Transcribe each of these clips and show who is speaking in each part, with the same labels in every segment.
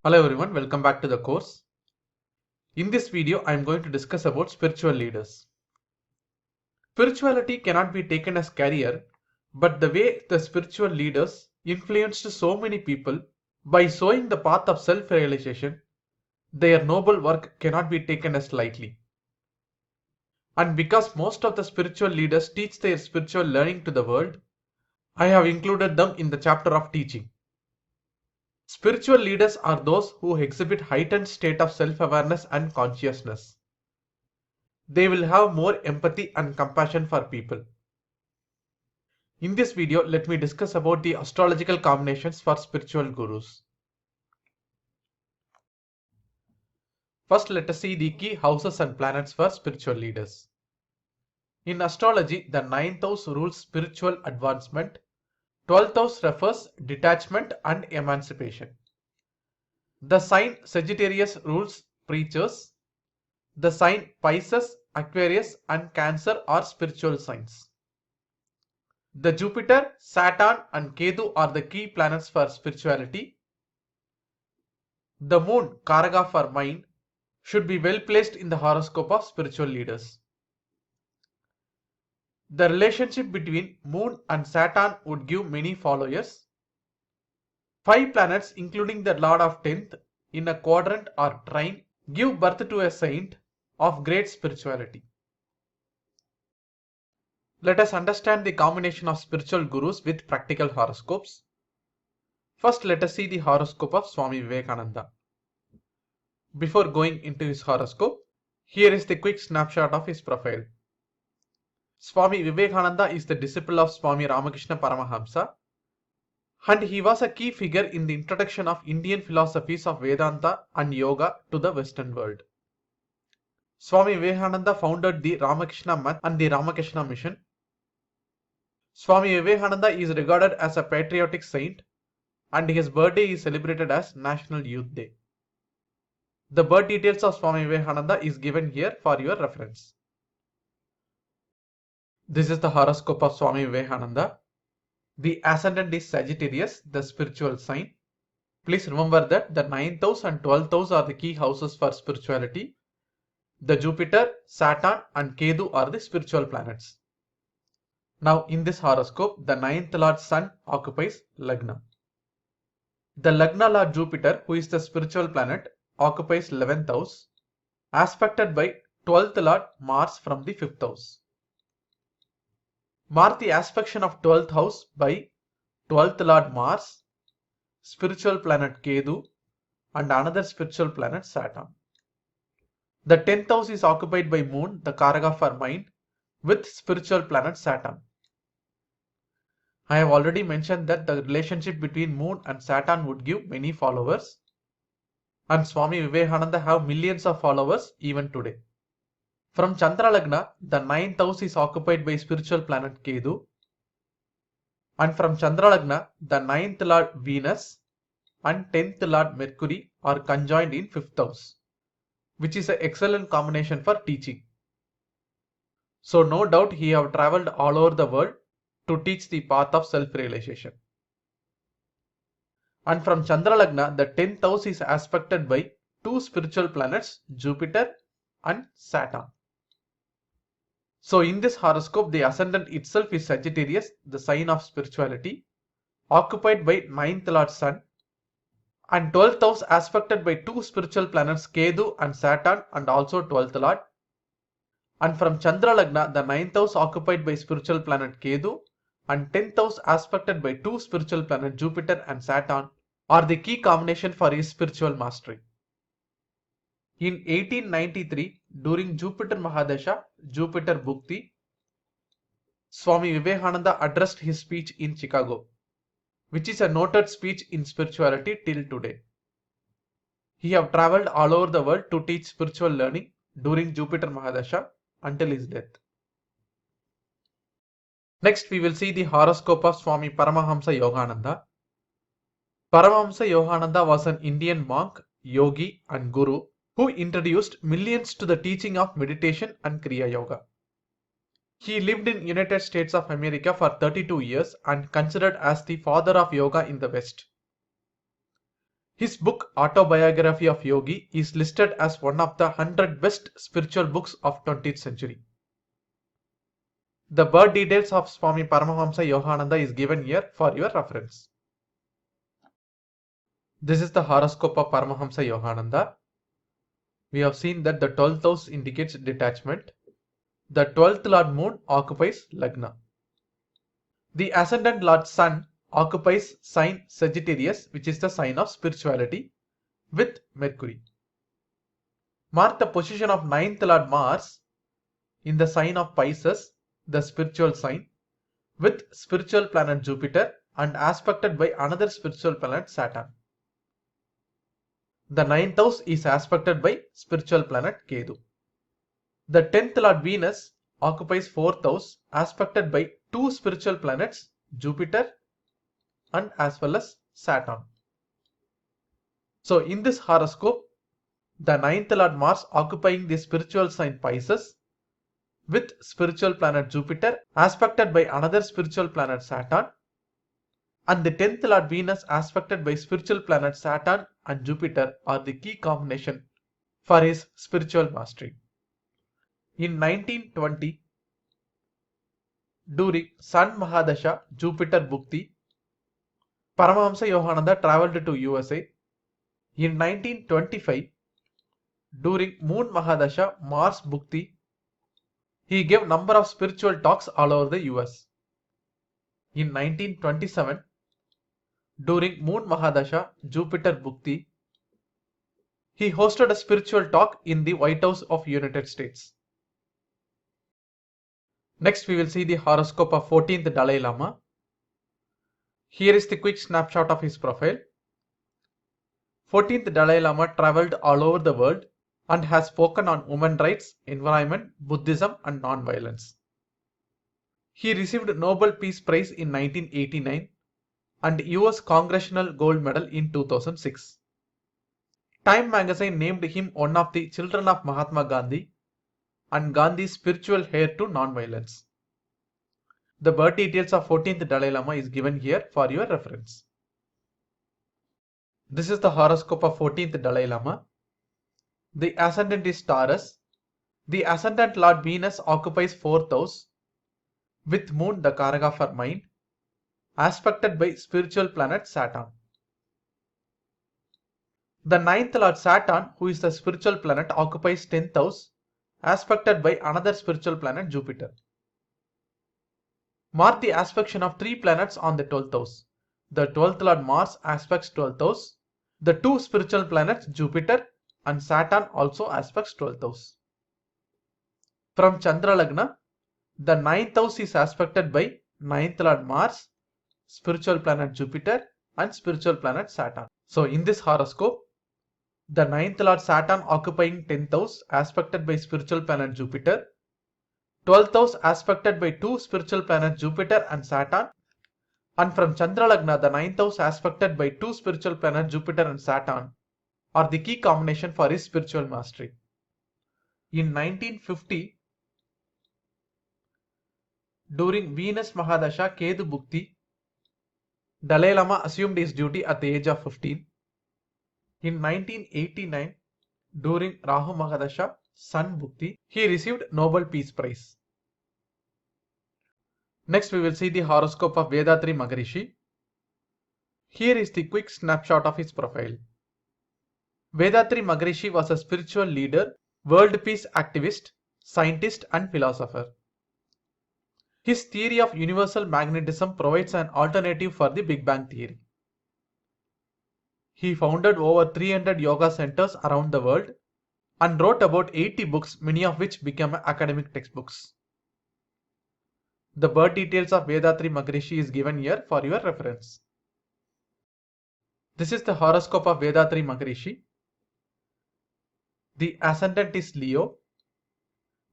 Speaker 1: Hello everyone, welcome back to the course. In this video, I am going to discuss about spiritual leaders. Spirituality cannot be taken as career, but the way the spiritual leaders influenced so many people by showing the path of self-realization, their noble work cannot be taken as lightly. And because most of the spiritual leaders teach their spiritual learning to the world, I have included them in the chapter of teaching. Spiritual leaders are those who exhibit heightened state of self-awareness and consciousness. They will have more empathy and compassion for people. In this video, let me discuss about the astrological combinations for spiritual gurus. First, let us see the key houses and planets for spiritual leaders. In astrology, the 9th house rules spiritual advancement, 12th house refers detachment and emancipation. The sign Sagittarius rules preachers. The sign Pisces, Aquarius and Cancer are spiritual signs. The Jupiter, Saturn and Ketu are the key planets for spirituality. The moon, Karaka for mind, should be well placed in the horoscope of spiritual leaders. The relationship between moon and Saturn would give many followers. 5 planets including the Lord of 10th in a quadrant or trine give birth to a saint of great spirituality. Let us understand the combination of spiritual gurus with practical horoscopes. First, let us see the horoscope of Swami Vivekananda. Before going into his horoscope, here is the quick snapshot of his profile. Swami Vivekananda is the disciple of Swami Ramakrishna Paramahamsa, and he was a key figure in the introduction of Indian philosophies of Vedanta and Yoga to the Western world. Swami Vivekananda founded the Ramakrishna Math and the Ramakrishna Mission. Swami Vivekananda is regarded as a patriotic saint, and his birthday is celebrated as National Youth Day. The birth details of Swami Vivekananda is given here for your reference. This is the horoscope of Swami Vivekananda. The ascendant is Sagittarius, the spiritual sign. Please remember that the 9th house and 12th house are the key houses for spirituality. The Jupiter, Saturn and Ketu are the spiritual planets. Now in this horoscope, the 9th Lord Sun occupies Lagna. The Lagna Lord Jupiter, who is the spiritual planet, occupies 11th house, aspected by 12th Lord Mars from the 5th house. Mark the aspect of 12th house by 12th Lord Mars, spiritual planet Ketu and another spiritual planet Saturn. The 10th house is occupied by Moon, the Karaka for mind, with spiritual planet Saturn. I have already mentioned that the relationship between Moon and Saturn would give many followers, and Swami Vivekananda have millions of followers even today. From Chandra Lagna, the 9th house is occupied by spiritual planet Ketu, and from Chandra Lagna, the 9th Lord Venus and 10th Lord Mercury are conjoined in 5th house, which is an excellent combination for teaching. So no doubt he have travelled all over the world to teach the path of self-realization. And from Chandra Lagna, the 10th house is aspected by 2 spiritual planets, Jupiter and Saturn. So in this horoscope, the ascendant itself is Sagittarius, the sign of spirituality, occupied by 9th Lord Sun, and 12th house aspected by 2 spiritual planets Ketu and Saturn and also 12th Lord. And from Chandra Lagna, the 9th house occupied by spiritual planet Ketu and 10th house aspected by 2 spiritual planets Jupiter and Saturn are the key combination for his spiritual mastery. In 1893, during Jupiter Mahadasha, Jupiter Bhukti, Swami Vivekananda addressed his speech in Chicago, which is a noted speech in spirituality till today. He have travelled all over the world to teach spiritual learning during Jupiter Mahadasha until his death. Next, we will see the horoscope of Swami Paramahamsa Yogananda. Paramahamsa Yogananda was an Indian monk, yogi and guru who introduced millions to the teaching of meditation and Kriya Yoga. He lived in United States of America for 32 years and considered as the father of yoga in the West. His book Autobiography of Yogi is listed as one of the 100 best spiritual books of 20th century. The birth details of Swami Paramahamsa Yogananda is given here for your reference. This is the horoscope of Paramahamsa Yogananda. We have seen that the 12th house indicates detachment. The 12th Lord Moon occupies Lagna. The ascendant Lord Sun occupies sign Sagittarius, which is the sign of spirituality, with Mercury. Mark the position of 9th Lord Mars in the sign of Pisces, the spiritual sign, with spiritual planet Jupiter and aspected by another spiritual planet Saturn. The 9th house is aspected by spiritual planet Ketu. The 10th Lord Venus occupies 4th house, aspected by two spiritual planets Jupiter and as well as Saturn. So in this horoscope, the 9th Lord Mars occupying the spiritual sign Pisces with spiritual planet Jupiter aspected by another spiritual planet Saturn, and the 10th Lord Venus aspected by spiritual planet Saturn and Jupiter are the key combination for his spiritual mastery. In 1920, during Sun Mahadasha Jupiter Bhukti, Paramahamsa Yogananda travelled to USA. In 1925, during Moon Mahadasha Mars Bhukti, he gave number of spiritual talks all over the US. In 1927, during Moon Mahadasha Jupiter Bhukti, he hosted a spiritual talk in the White House of United States. Next we will see the horoscope of 14th Dalai Lama. Here is the quick snapshot of his profile. 14th Dalai Lama travelled all over the world and has spoken on women rights, environment, Buddhism and non-violence. He received Nobel Peace Prize in 1989 and US Congressional Gold Medal in 2006. Time magazine named him one of the children of Mahatma Gandhi and Gandhi's spiritual heir to non-violence. The birth details of 14th Dalai Lama is given here for your reference. This is the horoscope of 14th Dalai Lama. The ascendant is Taurus. The ascendant Lord Venus occupies 4th house with Moon the Karaka for mind, aspected by spiritual planet Saturn. The 9th Lord Saturn, who is the spiritual planet, occupies 10th house, aspected by another spiritual planet Jupiter. Mark the aspect of 3 planets on the 12th house. The 12th Lord Mars aspects 12th house. The 2 spiritual planets Jupiter and Saturn also aspects 12th house. From Chandra Lagna, the 9th house is aspected by 9th Lord Mars, spiritual planet Jupiter and spiritual planet Saturn. So in this horoscope, the 9th Lord Saturn occupying 10th house aspected by spiritual planet Jupiter, 12th house aspected by 2 spiritual planets Jupiter and Saturn, and from Chandra Lagna the 9th house aspected by 2 spiritual planets Jupiter and Saturn are the key combination for his spiritual mastery. In 1950, during Venus Mahadasha Ketu Bhukti, Dalai Lama assumed his duty at the age of 15. In 1989, during Rahu Mahadasha Sun Bhukti, he received Nobel Peace Prize. Next we will see the horoscope of Vethathiri Maharishi. Here is the quick snapshot of his profile. Vethathiri Maharishi was a spiritual leader, world peace activist, scientist and philosopher. His theory of universal magnetism provides an alternative for the Big Bang theory. He founded over 300 yoga centers around the world and wrote about 80 books, many of which became academic textbooks. The birth details of Vethathiri Maharishi is given here for your reference. This is the horoscope of Vethathiri Maharishi. The ascendant is Leo.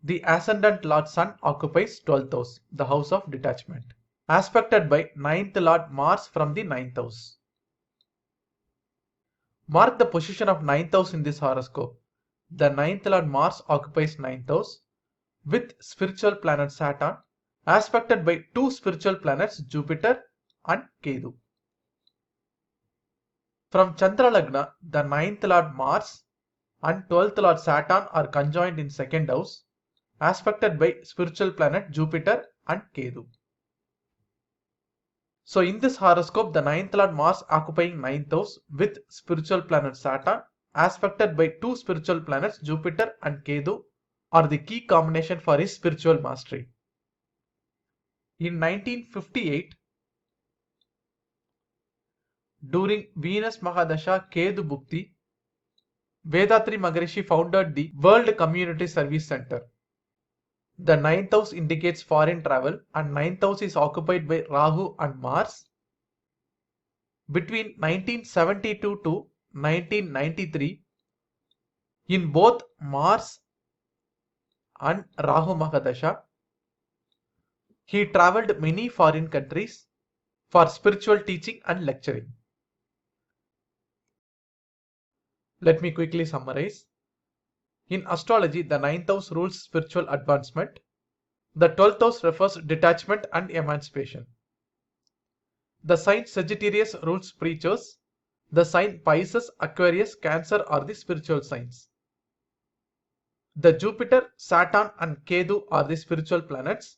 Speaker 1: The ascendant Lord Sun occupies 12th house, the house of detachment, aspected by 9th Lord Mars from the 9th house. Mark the position of 9th house in this horoscope. The 9th Lord Mars occupies 9th house with spiritual planet Saturn, aspected by 2 spiritual planets Jupiter and Ketu. From Chandra Lagna, the 9th Lord Mars and 12th Lord Saturn are conjoined in second house, aspected by spiritual planet Jupiter and Ketu. So in this horoscope, the 9th Lord Mars occupying 9th house with spiritual planet Saturn, aspected by two spiritual planets Jupiter and Ketu, are the key combination for his spiritual mastery. In 1958, during Venus Mahadasha Ketu Bhukti, Vethathiri Maharishi founded the World Community Service Center. The 9th house indicates foreign travel and 9th house is occupied by Rahu and Mars. Between 1972 to 1993, in both Mars and Rahu Mahadasha, he travelled many foreign countries for spiritual teaching and lecturing. Let me quickly summarize. In astrology, the 9th house rules spiritual advancement. The 12th house refers detachment and emancipation. The sign Sagittarius rules preachers. The sign Pisces, Aquarius, Cancer are the spiritual signs. The Jupiter, Saturn and Ketu are the spiritual planets.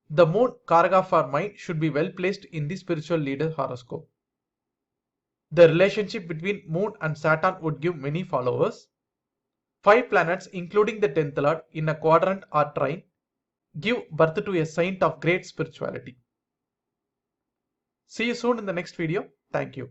Speaker 1: The moon, Karaka for mind, should be well placed in the spiritual leader horoscope. The relationship between moon and Saturn would give many followers. 5 planets, including the 10th lord, in a quadrant or trine, give birth to a saint of great spirituality. See you soon in the next video. Thank you.